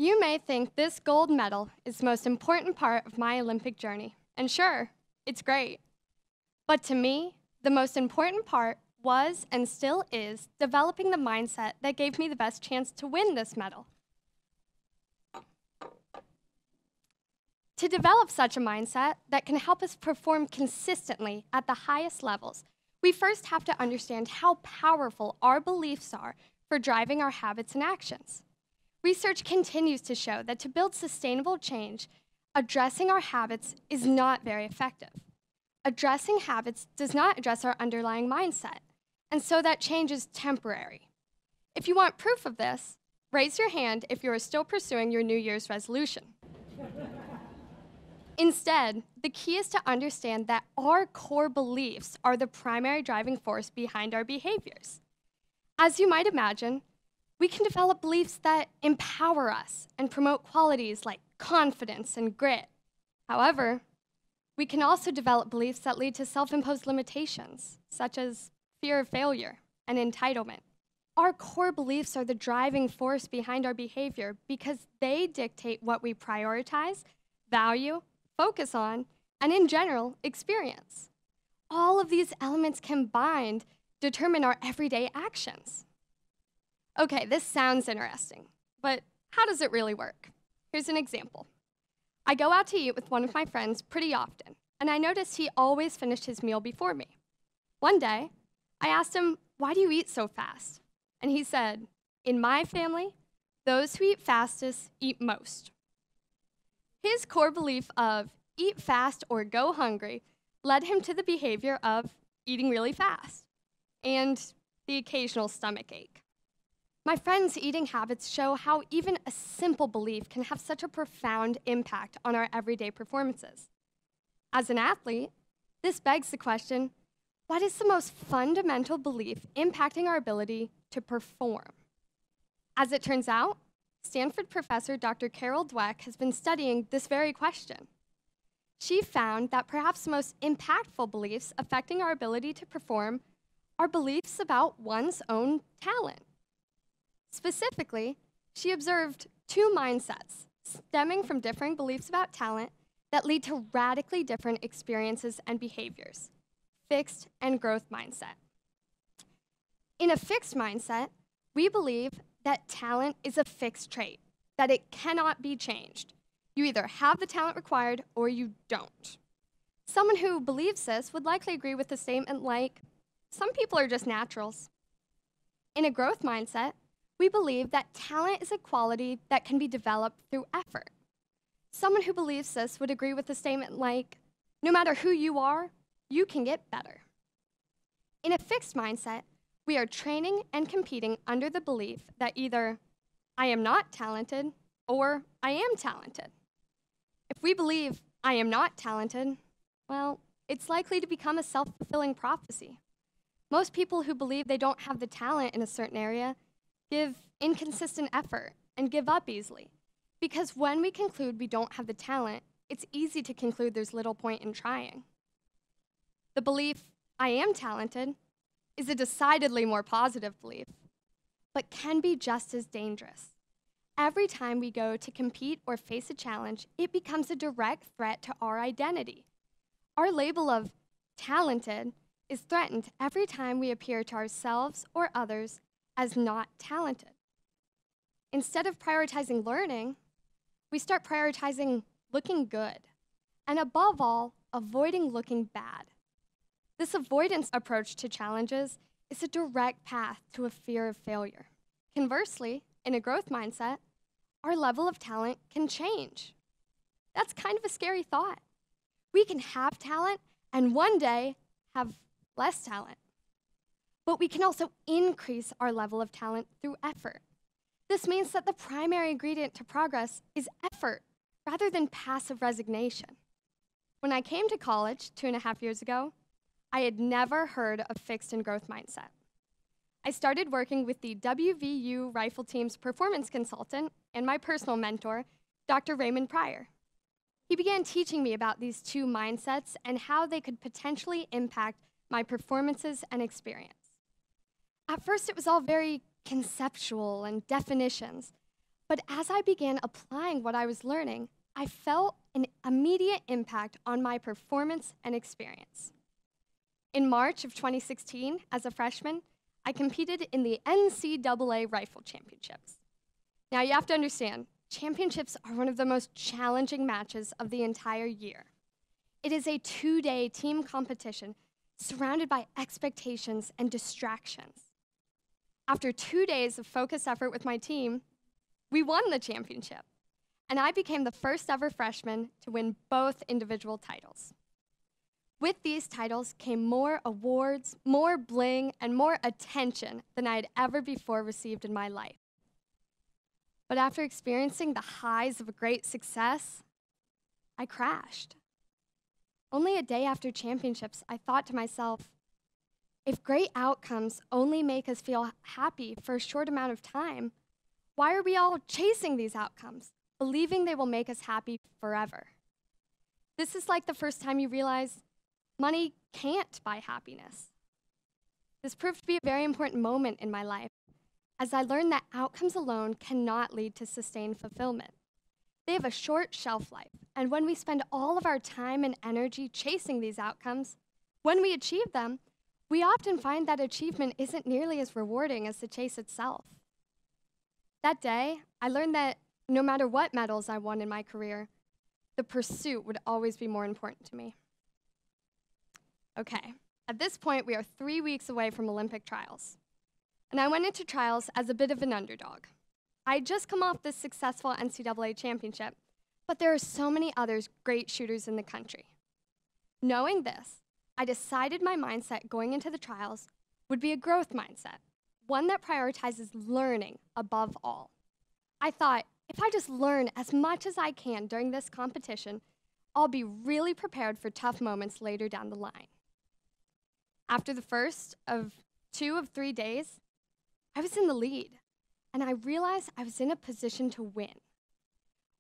You may think this gold medal is the most important part of my Olympic journey, and sure, it's great. But to me, the most important part was and still is developing the mindset that gave me the best chance to win this medal. To develop such a mindset that can help us perform consistently at the highest levels, we first have to understand how powerful our beliefs are for driving our habits and actions. Research continues to show that to build sustainable change, addressing our habits is not very effective. Addressing habits does not address our underlying mindset, and so that change is temporary. If you want proof of this, raise your hand if you are still pursuing your New Year's resolution. Instead, the key is to understand that our core beliefs are the primary driving force behind our behaviors. As you might imagine, we can develop beliefs that empower us and promote qualities like confidence and grit. However, we can also develop beliefs that lead to self-imposed limitations, such as fear of failure and entitlement. Our core beliefs are the driving force behind our behavior because they dictate what we prioritize, value, focus on, and in general, experience. All of these elements combined determine our everyday actions. Okay, this sounds interesting, but how does it really work? Here's an example. I go out to eat with one of my friends pretty often, and I noticed he always finished his meal before me. One day, I asked him, "Why do you eat so fast?" And he said, "In my family, those who eat fastest eat most." His core belief of eat fast or go hungry led him to the behavior of eating really fast and the occasional stomach ache. My friend's eating habits show how even a simple belief can have such a profound impact on our everyday performances. As an athlete, this begs the question, what is the most fundamental belief impacting our ability to perform? As it turns out, Stanford professor Dr. Carol Dweck has been studying this very question. She found that perhaps the most impactful beliefs affecting our ability to perform are beliefs about one's own talent. Specifically, she observed two mindsets stemming from differing beliefs about talent that lead to radically different experiences and behaviors: fixed and growth mindset. In a fixed mindset, we believe that talent is a fixed trait, that it cannot be changed. You either have the talent required or you don't. Someone who believes this would likely agree with a statement like, "Some people are just naturals." In a growth mindset, we believe that talent is a quality that can be developed through effort. Someone who believes this would agree with a statement like, "No matter who you are, you can get better." In a fixed mindset, we are training and competing under the belief that either I am not talented or I am talented. If we believe I am not talented, well, it's likely to become a self-fulfilling prophecy. Most people who believe they don't have the talent in a certain area give inconsistent effort and give up easily. Because when we conclude we don't have the talent, it's easy to conclude there's little point in trying. The belief, I am talented, is a decidedly more positive belief, but can be just as dangerous. Every time we go to compete or face a challenge, it becomes a direct threat to our identity. Our label of talented is threatened every time we appear to ourselves or others as not talented. Instead of prioritizing learning, we start prioritizing looking good, and above all, avoiding looking bad. This avoidance approach to challenges is a direct path to a fear of failure. Conversely, in a growth mindset, our level of talent can change. That's kind of a scary thought. We can have talent and one day have less talent. But we can also increase our level of talent through effort. This means that the primary ingredient to progress is effort rather than passive resignation. When I came to college 2.5 years ago, I had never heard of fixed and growth mindset. I started working with the WVU rifle team's performance consultant and my personal mentor, Dr. Raymond Pryor. He began teaching me about these two mindsets and how they could potentially impact my performances and experience. At first, it was all very conceptual and definitions, But as I began applying what I was learning, I felt an immediate impact on my performance and experience. In March of 2016, as a freshman, I competed in the NCAA Rifle Championships. Now you have to understand, championships are one of the most challenging matches of the entire year. It is a 2-day team competition surrounded by expectations and distractions. After 2 days of focused effort with my team, we won the championship, and I became the first ever freshman to win both individual titles. With these titles came more awards, more bling, and more attention than I had ever before received in my life. But after experiencing the highs of a great success, I crashed. Only a day after championships, I thought to myself, if great outcomes only make us feel happy for a short amount of time, why are we all chasing these outcomes, believing they will make us happy forever? This is like the first time you realize money can't buy happiness. This proved to be a very important moment in my life, as I learned that outcomes alone cannot lead to sustained fulfillment. They have a short shelf life, and when we spend all of our time and energy chasing these outcomes, when we achieve them, we often find that achievement isn't nearly as rewarding as the chase itself. That day, I learned that no matter what medals I won in my career, the pursuit would always be more important to me. Okay, at this point, we are 3 weeks away from Olympic trials. And I went into trials as a bit of an underdog. I had just come off this successful NCAA championship, but there are so many others great shooters in the country. Knowing this, I decided my mindset going into the trials would be a growth mindset, one that prioritizes learning above all. I thought, if I just learn as much as I can during this competition, I'll be really prepared for tough moments later down the line. After the first of 2 of 3 days, I was in the lead, and I realized I was in a position to win.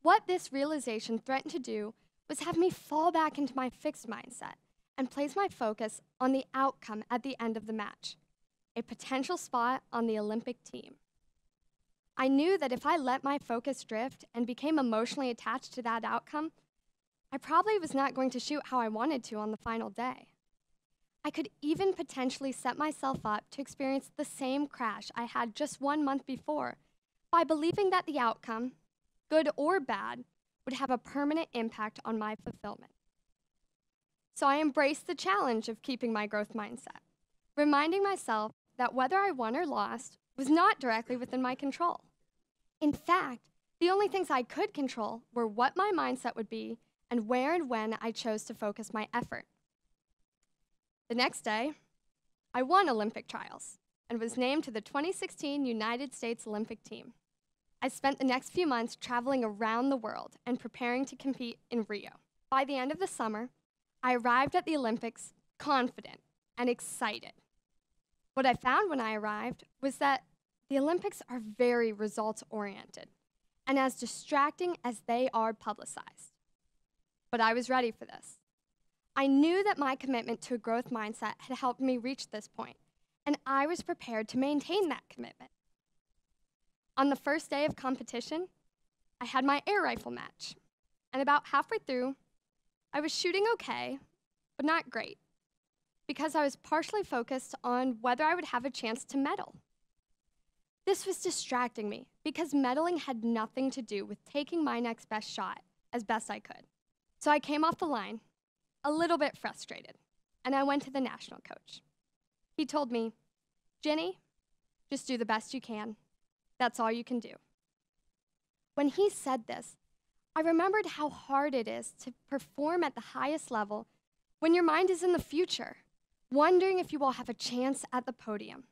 What this realization threatened to do was have me fall back into my fixed mindset and place my focus on the outcome at the end of the match, a potential spot on the Olympic team. I knew that if I let my focus drift and became emotionally attached to that outcome, I probably was not going to shoot how I wanted to on the final day. I could even potentially set myself up to experience the same crash I had just 1 month before by believing that the outcome, good or bad, would have a permanent impact on my fulfillment. So I embraced the challenge of keeping my growth mindset, reminding myself that whether I won or lost was not directly within my control. In fact, the only things I could control were what my mindset would be and where and when I chose to focus my effort. The next day, I won Olympic trials and was named to the 2016 United States Olympic team. I spent the next few months traveling around the world and preparing to compete in Rio. By the end of the summer, I arrived at the Olympics confident and excited. What I found when I arrived was that the Olympics are very results-oriented and as distracting as they are publicized. But I was ready for this. I knew that my commitment to a growth mindset had helped me reach this point, and I was prepared to maintain that commitment. On the first day of competition, I had my air rifle match, and about halfway through, I was shooting okay, but not great, because I was partially focused on whether I would have a chance to medal. This was distracting me because medaling had nothing to do with taking my next best shot as best I could. So I came off the line, a little bit frustrated, and I went to the national coach. He told me, "Ginny, just do the best you can. That's all you can do." When he said this, I remembered how hard it is to perform at the highest level when your mind is in the future, wondering if you will have a chance at the podium.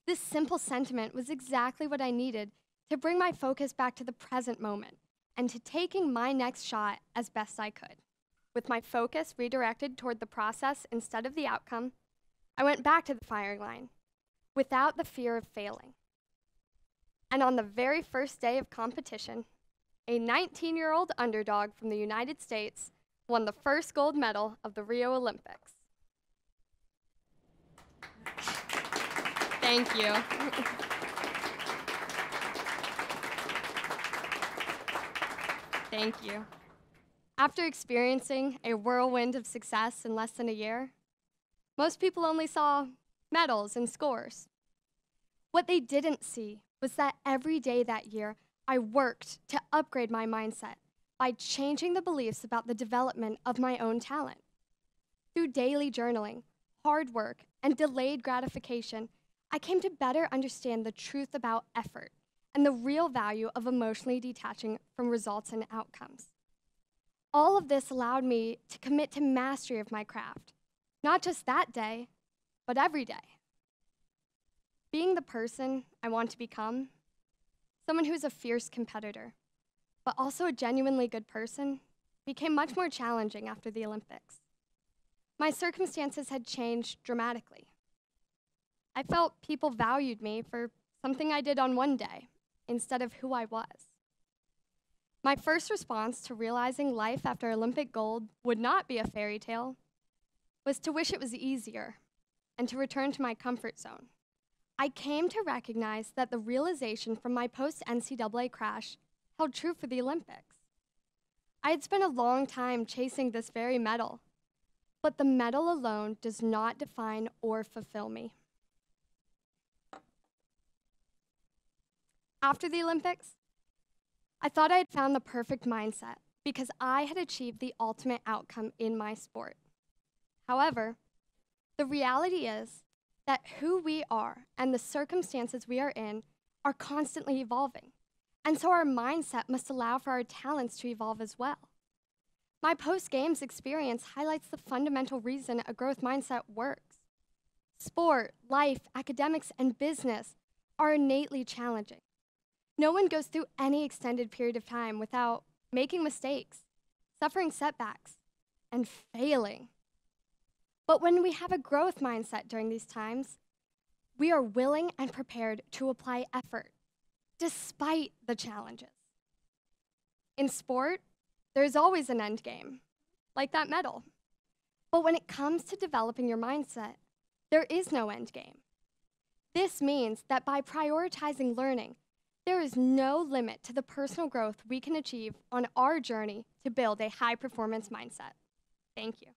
This simple sentiment was exactly what I needed to bring my focus back to the present moment and to taking my next shot as best I could. With my focus redirected toward the process instead of the outcome, I went back to the firing line without the fear of failing. And on the very first day of competition, a 19-year-old underdog from the United States won the first gold medal of the Rio Olympics. Thank you. Thank you. After experiencing a whirlwind of success in less than a year, most people only saw medals and scores. What they didn't see was that every day that year, I worked to upgrade my mindset by changing the beliefs about the development of my own talent. Through daily journaling, hard work, and delayed gratification, I came to better understand the truth about effort and the real value of emotionally detaching from results and outcomes. All of this allowed me to commit to mastery of my craft, not just that day, but every day. Being the person I want to become, someone who's a fierce competitor, but also a genuinely good person, became much more challenging after the Olympics. My circumstances had changed dramatically. I felt people valued me for something I did on one day instead of who I was. My first response to realizing life after Olympic gold would not be a fairy tale was to wish it was easier and to return to my comfort zone. I came to recognize that the realization from my post-NCAA crash held true for the Olympics. I had spent a long time chasing this very medal, but the medal alone does not define or fulfill me. After the Olympics, I thought I had found the perfect mindset because I had achieved the ultimate outcome in my sport. However, the reality is that who we are and the circumstances we are in are constantly evolving, and so our mindset must allow for our talents to evolve as well. My post-games experience highlights the fundamental reason a growth mindset works. Sport, life, academics, and business are innately challenging. No one goes through any extended period of time without making mistakes, suffering setbacks, and failing. But when we have a growth mindset during these times, we are willing and prepared to apply effort, despite the challenges. In sport, there's always an end game, like that medal. But when it comes to developing your mindset, there is no end game. This means that by prioritizing learning, there is no limit to the personal growth we can achieve on our journey to build a high-performance mindset. Thank you.